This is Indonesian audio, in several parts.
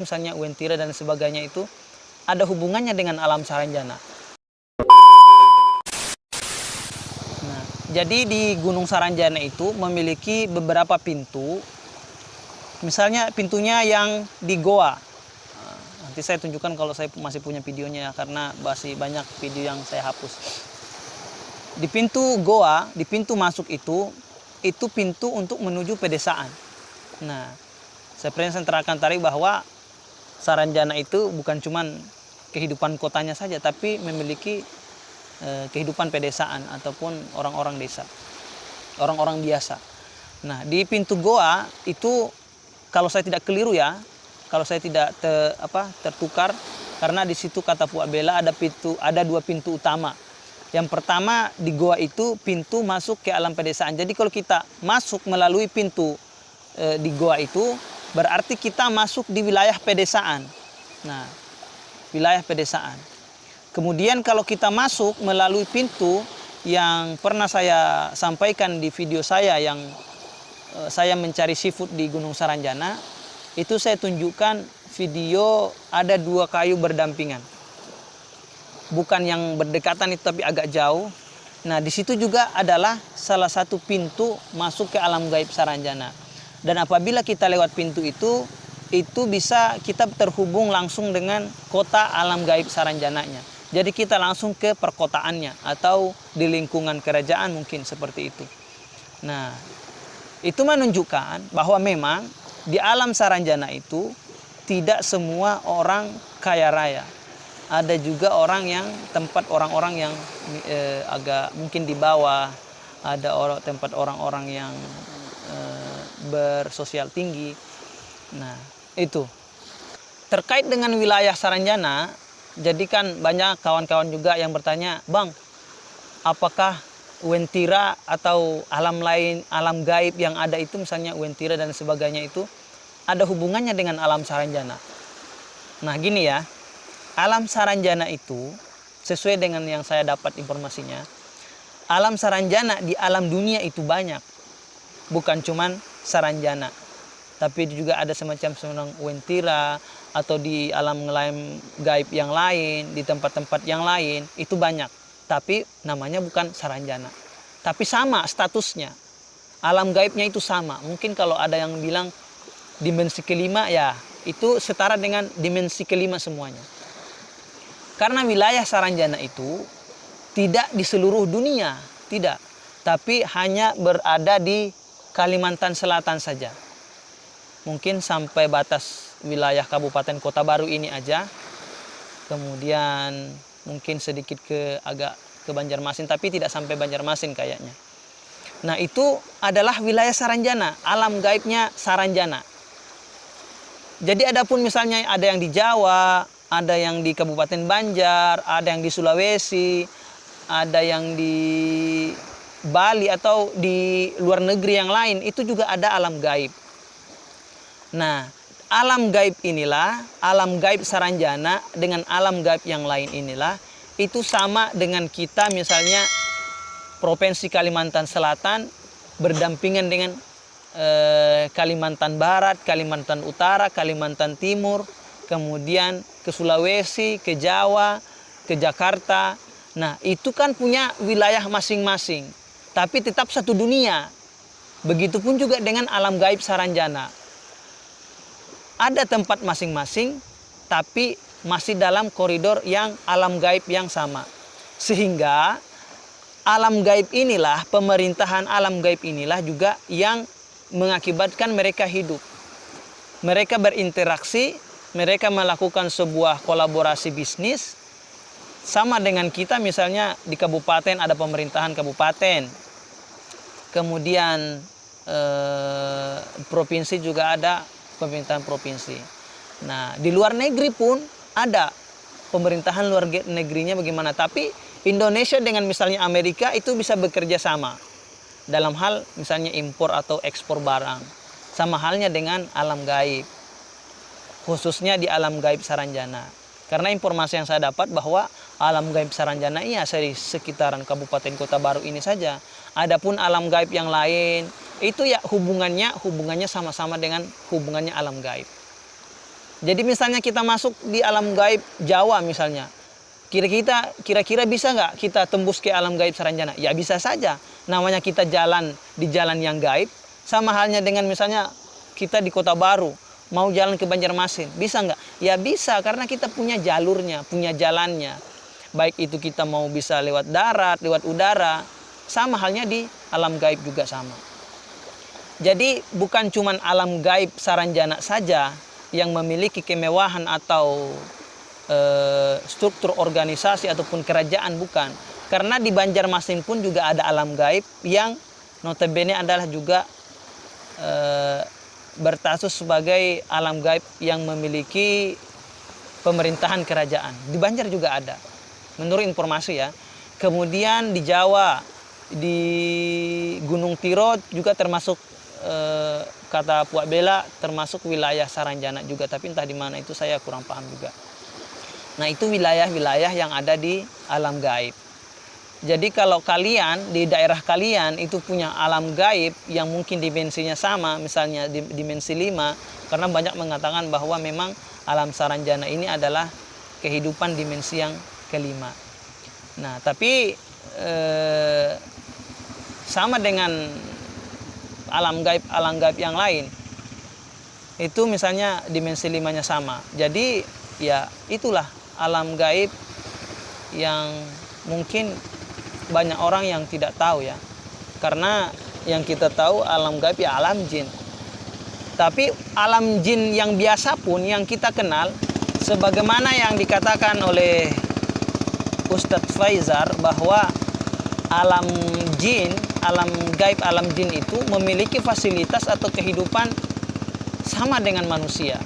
misalnya Uwentira dan sebagainya itu ada hubungannya dengan alam Saranjana. Nah, jadi di Gunung Saranjana itu memiliki beberapa pintu. Misalnya pintunya yang di goa. Nanti saya tunjukkan kalau saya masih punya videonya ya, karena masih banyak video yang saya hapus. Di pintu goa, di pintu masuk itu pintu untuk menuju pedesaan. Nah, seperti yang saya terangkan tadi bahwa Saranjana itu bukan cuman kehidupan kotanya saja, tapi memiliki kehidupan pedesaan ataupun orang-orang desa, orang-orang biasa. Nah, di pintu goa itu kalau saya tidak keliru ya, kalau saya tidak tertukar, karena di situ kata Puak Bela ada dua pintu utama. Yang pertama di goa itu pintu masuk ke alam pedesaan. Jadi kalau kita masuk melalui pintu di goa itu berarti kita masuk di wilayah pedesaan. Nah, wilayah pedesaan. Kemudian kalau kita masuk melalui pintu yang pernah saya sampaikan di video saya yang saya mencari seafood di Gunung Saranjana, itu saya tunjukkan video ada dua kayu berdampingan. Bukan yang berdekatan itu tapi agak jauh. Nah, di situ juga adalah salah satu pintu masuk ke alam gaib Saranjana. Dan apabila kita lewat pintu itu bisa kita terhubung langsung dengan kota alam gaib Saranjananya. Jadi kita langsung ke perkotaannya atau di lingkungan kerajaan mungkin seperti itu. Nah, itu menunjukkan bahwa memang di alam Saranjana itu tidak semua orang kaya raya. Ada juga tempat orang-orang yang agak mungkin di bawah, ada tempat orang-orang yang bersosial tinggi. Nah, itu. Terkait dengan wilayah Saranjana, jadi kan banyak kawan-kawan juga yang bertanya, "Bang, apakah Uwentira atau alam lain, alam gaib yang ada itu misalnya Uwentira dan sebagainya itu ada hubungannya dengan alam Saranjana?" Nah, gini ya. Alam Saranjana itu sesuai dengan yang saya dapat informasinya, alam Saranjana di alam dunia itu banyak. Bukan cuman Saranjana, tapi juga ada semacam Uwentira atau di alam gaib yang lain, di tempat-tempat yang lain itu banyak. Tapi namanya bukan Saranjana. Tapi sama statusnya. Alam gaibnya itu sama. Mungkin kalau ada yang bilang dimensi kelima, ya itu setara dengan dimensi kelima semuanya. Karena wilayah Saranjana itu tidak di seluruh dunia, tidak. Tapi hanya berada di Kalimantan Selatan saja. Mungkin sampai batas wilayah Kabupaten Kota Baru ini aja. Kemudian mungkin sedikit agak ke Banjarmasin, tapi tidak sampai Banjarmasin kayaknya. Nah, itu adalah wilayah Saranjana, alam gaibnya Saranjana. Jadi adapun misalnya ada yang di Jawa, ada yang di Kabupaten Banjar, ada yang di Sulawesi, ada yang di Bali atau di luar negeri yang lain, itu juga ada alam gaib. Nah, alam gaib inilah, alam gaib Saranjana dengan alam gaib yang lain inilah, itu sama dengan kita misalnya Provinsi Kalimantan Selatan berdampingan dengan Kalimantan Barat, Kalimantan Utara, Kalimantan Timur, kemudian ke Sulawesi, ke Jawa, ke Jakarta. Nah, itu kan punya wilayah masing-masing, tapi tetap satu dunia. Begitupun juga dengan alam gaib Saranjana. Ada tempat masing-masing, tapi masih dalam koridor yang alam gaib yang sama. Sehingga alam gaib inilah, pemerintahan alam gaib inilah juga yang mengakibatkan mereka hidup. Mereka berinteraksi, mereka melakukan sebuah kolaborasi bisnis. Sama dengan kita misalnya di kabupaten ada pemerintahan kabupaten. Kemudian provinsi juga ada pemerintahan provinsi. Nah, di luar negeri pun ada pemerintahan luar negerinya bagaimana. Tapi Indonesia dengan misalnya Amerika itu bisa bekerja sama dalam hal misalnya impor atau ekspor barang. Sama halnya dengan alam gaib, khususnya di alam gaib Saranjana. Karena informasi yang saya dapat bahwa alam gaib Saranjana ini di sekitaran Kabupaten Kota Baru ini saja. Adapun alam gaib yang lain itu ya hubungannya sama-sama dengan hubungannya alam gaib. Jadi misalnya kita masuk di alam gaib Jawa misalnya, kira-kira bisa nggak kita tembus ke alam gaib Saranjana? Ya bisa saja. Namanya kita jalan di jalan yang gaib, sama halnya dengan misalnya kita di Kota Baru, mau jalan ke Banjarmasin, bisa nggak? Ya bisa, karena kita punya jalurnya, punya jalannya. Baik itu kita mau bisa lewat darat, lewat udara, sama halnya di alam gaib juga sama. Jadi bukan cuma alam gaib Saranjana saja yang memiliki kemewahan atau struktur organisasi ataupun kerajaan, bukan. Karena di Banjarmasin pun juga ada alam gaib yang notabene adalah juga berstatus sebagai alam gaib yang memiliki pemerintahan kerajaan. Di Banjar juga ada, menurut informasi ya. Kemudian di Jawa, di Gunung Tiro juga termasuk, kata Puak Bela, termasuk wilayah Saranjana juga, tapi entah di mana itu saya kurang paham juga. Nah, itu wilayah-wilayah yang ada di alam gaib. Jadi kalau kalian di daerah kalian itu punya alam gaib yang mungkin dimensinya sama, misalnya dimensi 5, karena banyak mengatakan bahwa memang alam Saranjana ini adalah kehidupan dimensi yang kelima. Nah, tapi sama dengan alam gaib yang lain, itu misalnya dimensi 5-nya sama. Jadi ya itulah alam gaib yang mungkin banyak orang yang tidak tahu ya. Karena yang kita tahu alam gaib ya alam jin. Tapi alam jin yang biasa pun yang kita kenal, sebagaimana yang dikatakan oleh Ustadz Faizar, bahwa alam jin, alam gaib, alam jin itu memiliki fasilitas atau kehidupan sama dengan manusia.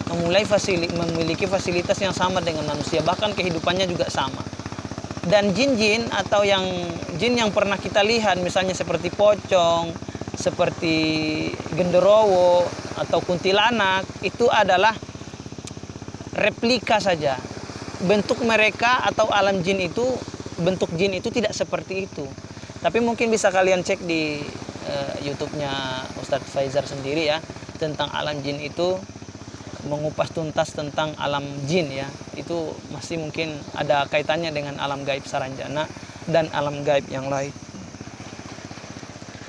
Memiliki fasilitas yang sama dengan manusia, bahkan kehidupannya juga sama. Dan jin-jin atau jin yang pernah kita lihat, misalnya seperti pocong, seperti genderowo atau kuntilanak, itu adalah replika saja. Bentuk mereka atau alam jin itu, bentuk jin itu tidak seperti itu. Tapi mungkin bisa kalian cek di YouTube-nya Ustadz Faizar sendiri ya, tentang alam jin itu, mengupas tuntas tentang alam jin ya. Itu masih mungkin ada kaitannya dengan alam gaib Saranjana dan alam gaib yang lain.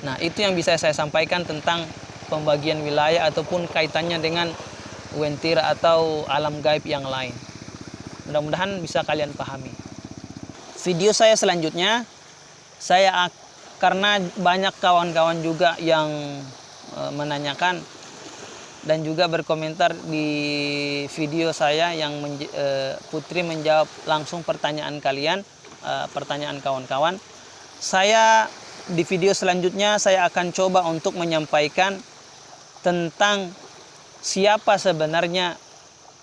Nah, itu yang bisa saya sampaikan tentang pembagian wilayah ataupun kaitannya dengan Wentira atau alam gaib yang lain. Mudah-mudahan bisa kalian pahami. Video saya selanjutnya, karena banyak kawan-kawan juga yang menanyakan dan juga berkomentar di video saya yang Putri menjawab langsung pertanyaan kalian, pertanyaan kawan-kawan. Saya di video selanjutnya saya akan coba untuk menyampaikan tentang siapa sebenarnya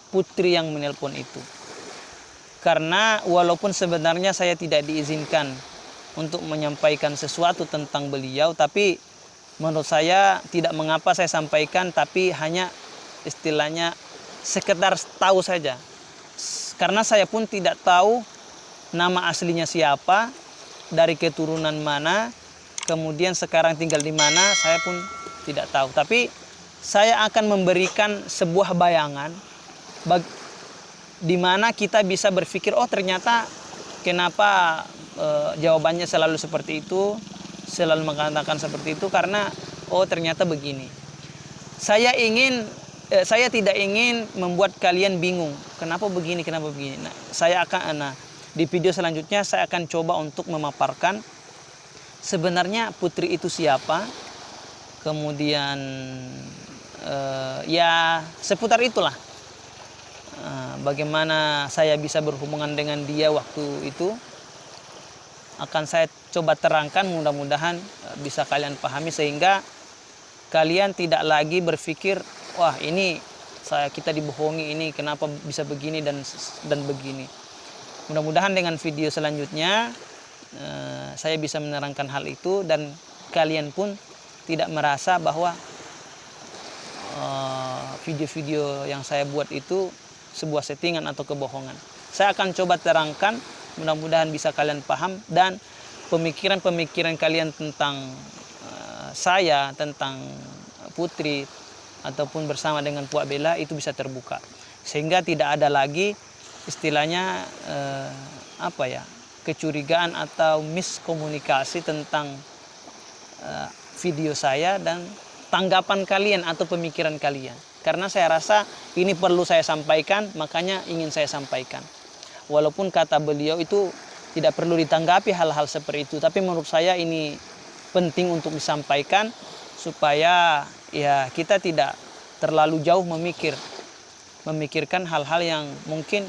Putri yang menelpon itu. Karena walaupun sebenarnya saya tidak diizinkan untuk menyampaikan sesuatu tentang beliau, tapi menurut saya tidak mengapa saya sampaikan, tapi hanya istilahnya sekedar tahu saja. Karena saya pun tidak tahu nama aslinya siapa, dari keturunan mana, kemudian sekarang tinggal di mana, saya pun tidak tahu. Tapi saya akan memberikan sebuah bayangan di mana kita bisa berpikir, oh ternyata kenapa jawabannya selalu seperti itu, selalu mengatakan seperti itu, karena oh ternyata begini. Saya tidak ingin membuat kalian bingung, kenapa begini. Nah, di video selanjutnya saya akan coba untuk memaparkan sebenarnya Putri itu siapa, kemudian ya seputar itulah. Bagaimana saya bisa berhubungan dengan dia waktu itu akan saya coba terangkan, mudah-mudahan bisa kalian pahami sehingga kalian tidak lagi berpikir, wah ini kita dibohongi, ini kenapa bisa begini dan begini. Mudah-mudahan dengan video selanjutnya saya bisa menerangkan hal itu dan kalian pun tidak merasa bahwa video-video yang saya buat itu sebuah settingan atau kebohongan. Saya akan coba terangkan, mudah-mudahan bisa kalian paham, dan pemikiran-pemikiran kalian tentang saya, tentang Putri ataupun bersama dengan Puak Bella itu bisa terbuka, sehingga tidak ada lagi istilahnya kecurigaan atau miskomunikasi tentang video saya dan tanggapan kalian atau pemikiran kalian. Karena saya rasa ini perlu saya sampaikan, makanya ingin saya sampaikan. Walaupun kata beliau itu tidak perlu ditanggapi hal-hal seperti itu, tapi menurut saya ini penting untuk disampaikan supaya ya kita tidak terlalu jauh memikirkan hal-hal yang mungkin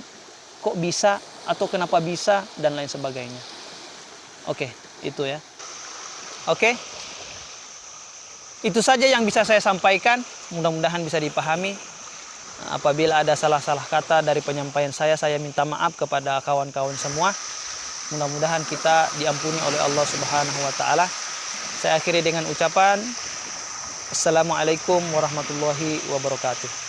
kok bisa atau kenapa bisa dan lain sebagainya. Oke, itu ya. Oke. Itu saja yang bisa saya sampaikan, mudah-mudahan bisa dipahami. Apabila ada salah-salah kata dari penyampaian saya minta maaf kepada kawan-kawan semua. Mudah-mudahan kita diampuni oleh Allah Subhanahu wa taala. Saya akhiri dengan ucapan Assalamualaikum warahmatullahi wabarakatuh.